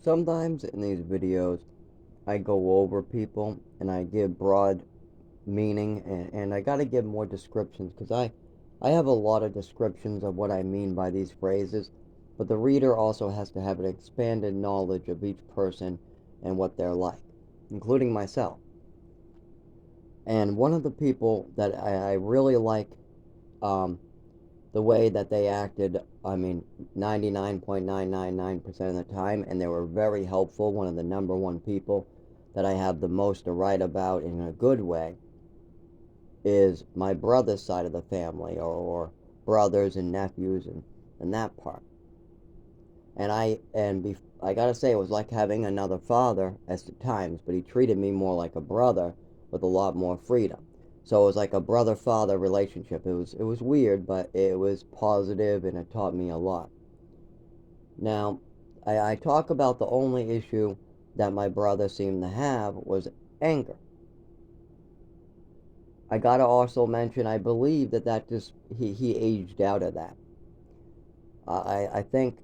Sometimes in these videos, I go over people and I give broad meaning, and I got to give more descriptions because I have a lot of descriptions of what I mean by these phrases, but the reader also has to have an expanded knowledge of each person and what they're like, including myself. And one of the people that I really like, um, the way that they acted, I mean, 99.999% of the time, and they were very helpful. One of the number one people that I have the most to write about in a good way is my brother's side of the family, or brothers and nephews, and that part. I gotta say, it was like having another father at times, but he treated me more like a brother with a lot more freedom. So it was like a brother-father relationship. It was weird, but it was positive and it taught me a lot. Now, I talk about the only issue that my brother seemed to have was anger. I gotta also mention, I believe that just he aged out of that. I think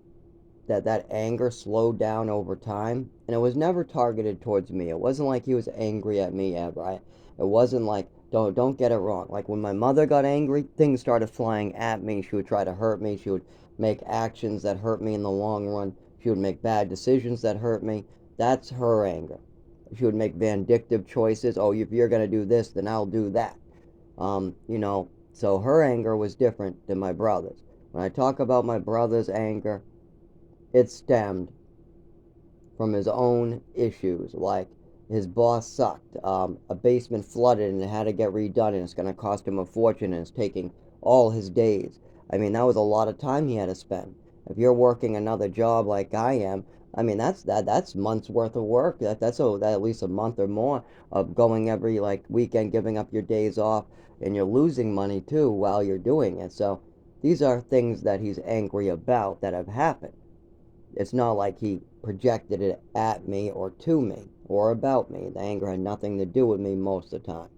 that anger slowed down over time, and it was never targeted towards me. It wasn't like he was angry at me ever. It wasn't like, don't get it wrong. Like when my mother got angry, things started flying at me. She would try to hurt me. She would make actions that hurt me in the long run. She would make bad decisions that hurt me. That's her anger. She would make vindictive choices. Oh, if you're gonna do this, then I'll do that. So her anger was different than my brother's. When I talk about my brother's anger, it stemmed from his own issues, like his boss sucked, a basement flooded and it had to get redone, and it's going to cost him a fortune, and it's taking all his days. I mean, that was a lot of time he had to spend. If you're working another job like I am, I mean, that's months worth of work. That at least a month or more of going every like weekend, giving up your days off, and you're losing money too while you're doing it. So these are things that he's angry about that have happened. It's not like he projected it at me or to me or about me. The anger had nothing to do with me most of the time.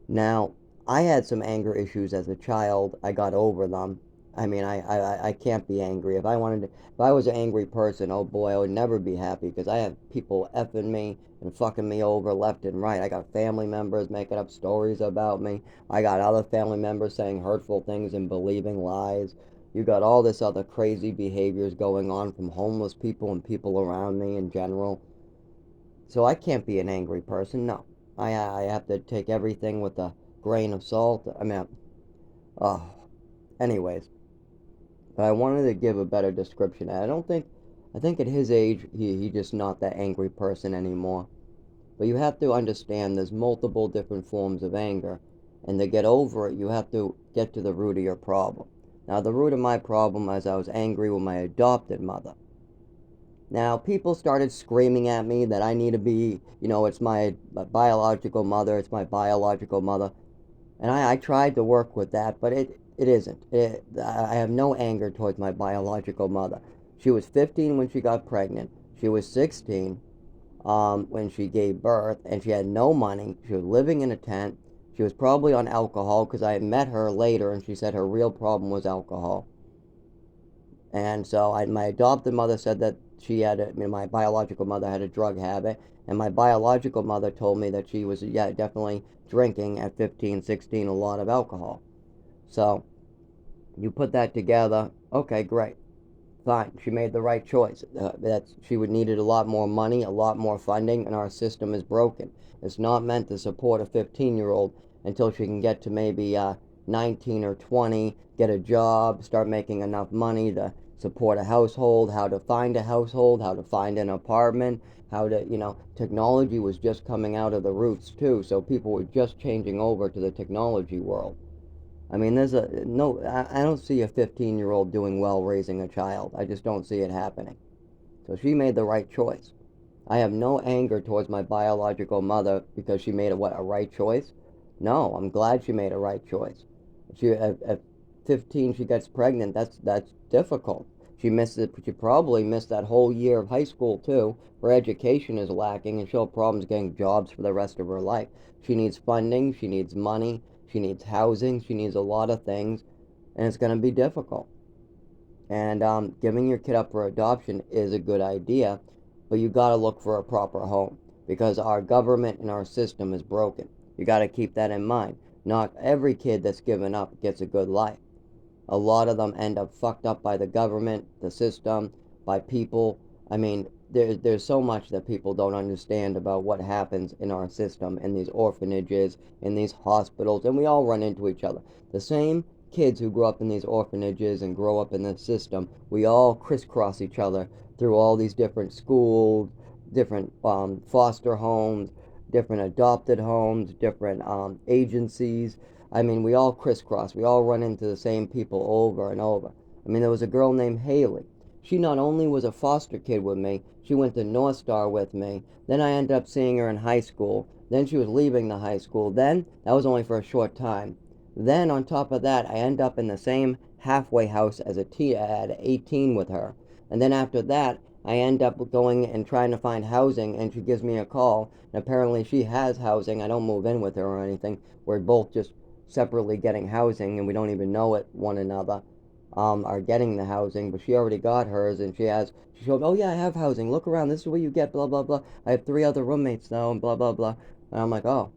Now, I had some anger issues as a child. I got over them. I mean, I can't be angry. If I was an angry person, oh boy, I would never be happy because I have people effing me and fucking me over left and right. I got family members making up stories about me. I got other family members saying hurtful things and believing lies. You got all this other crazy behaviors going on from homeless people and people around me in general. So I can't be an angry person. No, I have to take everything with a grain of salt. I mean, oh, anyways, but I wanted to give a better description. I think at his age he just not that angry person anymore. But you have to understand there's multiple different forms of anger, and to get over it, you have to get to the root of your problem. Now, the root of my problem is I was angry with my adopted mother. Now, people started screaming at me that I need to be, it's my biological mother, it's my biological mother. And I tried to work with that, but it isn't. I have no anger towards my biological mother. She was 15 when she got pregnant. She was 16 when she gave birth, and she had no money. She was living in a tent. She was probably on alcohol because I met her later, and she said her real problem was alcohol. And so my adopted mother said that my biological mother had a drug habit, and my biological mother told me that she was, yeah, definitely drinking at 15, 16, a lot of alcohol. So you put that together, okay, great, fine. She made the right choice. She would needed a lot more money, a lot more funding, and our system is broken. It's not meant to support a 15-year-old until she can get to maybe 19 or 20, get a job, start making enough money to support a household, how to find a household, how to find an apartment, technology was just coming out of the roots too, so people were just changing over to the technology world. I mean, there's a no. I don't see a 15-year-old doing well raising a child. I just don't see it happening. So she made the right choice. I have no anger towards my biological mother because she made a right choice. No, I'm glad she made a right choice. At 15 she gets pregnant. That's difficult. She missed it. She probably missed that whole year of high school too. Her education is lacking, and she'll have problems getting jobs for the rest of her life. She needs funding. She needs money. She needs housing. She needs a lot of things, and it's going to be difficult. And giving your kid up for adoption is a good idea, but you got to look for a proper home because our government and our system is broken. You got to keep that in mind. Not every kid that's given up gets a good life. A lot of them end up fucked up by the government, the system, by people. I mean, there's so much that people don't understand about what happens in our system, in these orphanages, in these hospitals, and we all run into each other. The same kids who grow up in these orphanages and grow up in the system, we all crisscross each other through all these different schools, different foster homes, different adopted homes, different agencies. I mean, we all crisscross. We all run into the same people over and over. I mean, there was a girl named Haley. She not only was a foster kid with me, she went to North Star with me. Then I ended up seeing her in high school. Then she was leaving the high school. Then, that was only for a short time. Then, on top of that, I end up in the same halfway house as a teen at 18 with her. And then after that, I end up going and trying to find housing, and she gives me a call. And apparently, she has housing. I don't move in with her or anything. We're both just separately getting housing, and we don't even know it one another are getting the housing, but she already got hers, and she showed, oh yeah, I have housing, look around, this is what you get, blah blah blah, I have 3 other roommates now, and blah blah blah. And I'm like, oh.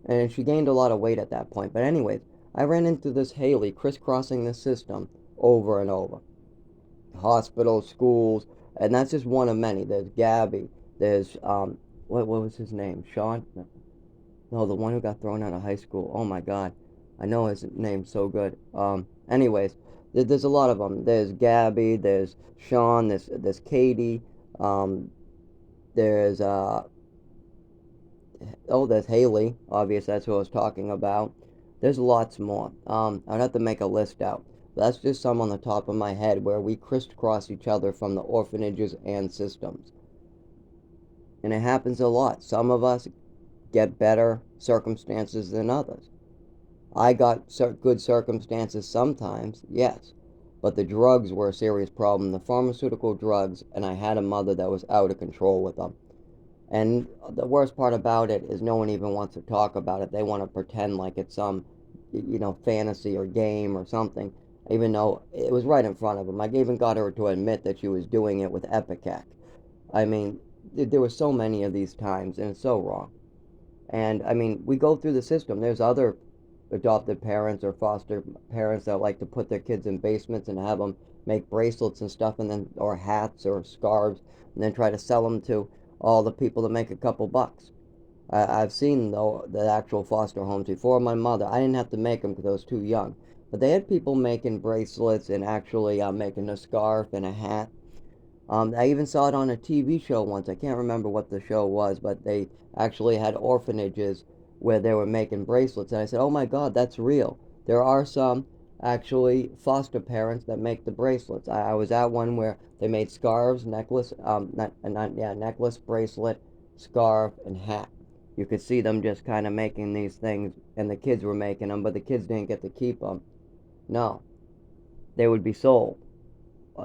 And she gained a lot of weight at that point. But anyways, I ran into this Haley crisscrossing the system over and over. Hospitals, schools, and that's just one of many. There's Gabby, there's what was his name, Sean? No, the one who got thrown out of high school. Oh my God, I know his name so good. Anyways, there's a lot of them. There's Gabby, there's Sean, there's Katie, um, there's there's Haley. Obviously, that's who I was talking about. There's lots more. I'd have to make a list out. But that's just some on the top of my head where we crisscross each other from the orphanages and systems. And it happens a lot. Some of us get better circumstances than others. I got good circumstances sometimes, yes, but the drugs were a serious problem. The pharmaceutical drugs, and I had a mother that was out of control with them. And the worst part about it is no one even wants to talk about it. They want to pretend like it's some, fantasy or game or something, even though it was right in front of them. I even got her to admit that she was doing it with Epicac. I mean, there were so many of these times, and it's so wrong. And I mean, we go through the system. There's other adopted parents or foster parents that like to put their kids in basements and have them make bracelets and stuff, and then or hats or scarves, and then try to sell them to all the people to make a couple bucks. I've seen though the actual foster homes before my mother. I didn't have to make them because I was too young, but they had people making bracelets and actually making a scarf and a hat. I even saw it on a TV show once. I can't remember what the show was, but they actually had orphanages where they were making bracelets. And I said, oh my God, that's real. There are some actually foster parents that make the bracelets. I was at one where they made scarves, necklace, necklace, bracelet, scarf, and hat. You could see them just kind of making these things, and the kids were making them, but the kids didn't get to keep them. No, they would be sold.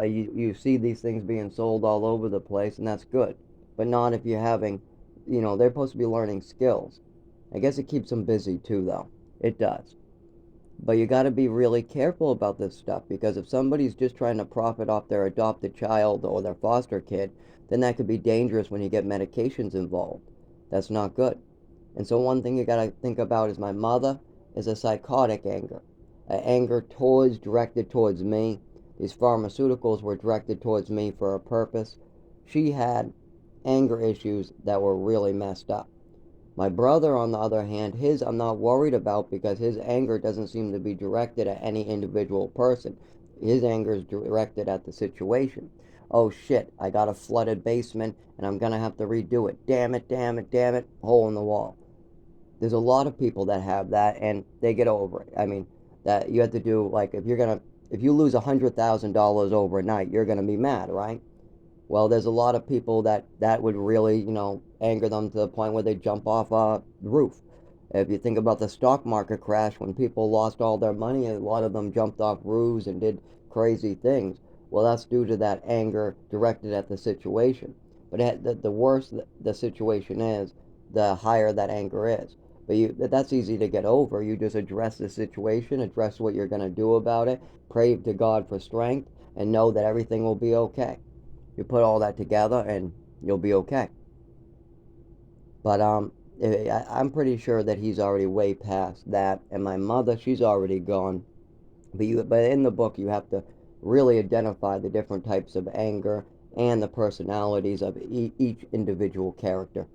You see these things being sold all over the place, and that's good. But not if you're having, they're supposed to be learning skills. I guess it keeps them busy too, though. It does. But you got to be really careful about this stuff because if somebody's just trying to profit off their adopted child or their foster kid, then that could be dangerous when you get medications involved. That's not good. And so one thing you got to think about is my mother is a psychotic anger. Anger directed towards me. These pharmaceuticals were directed towards me for a purpose. She had anger issues that were really messed up. My brother, on the other hand, his I'm not worried about because his anger doesn't seem to be directed at any individual person. His anger is directed at the situation. Oh shit, I got a flooded basement and I'm gonna have to redo it. Damn it, damn it, damn it, hole in the wall. There's a lot of people that have that and they get over it. I mean, that you have to do like if you lose $100,000 overnight, you're gonna be mad, right? Well, there's a lot of people that would really, anger them to the point where they jump off a roof. If you think about the stock market crash, when people lost all their money, a lot of them jumped off roofs and did crazy things. Well, that's due to that anger directed at the situation. But the worse the situation is, the higher that anger is. That's easy to get over. You just address the situation, address what you're going to do about it, pray to God for strength, and know that everything will be okay. You put all that together and you'll be okay. But I'm pretty sure that he's already way past that. And my mother, she's already gone. But in the book, you have to really identify the different types of anger and the personalities of each individual character.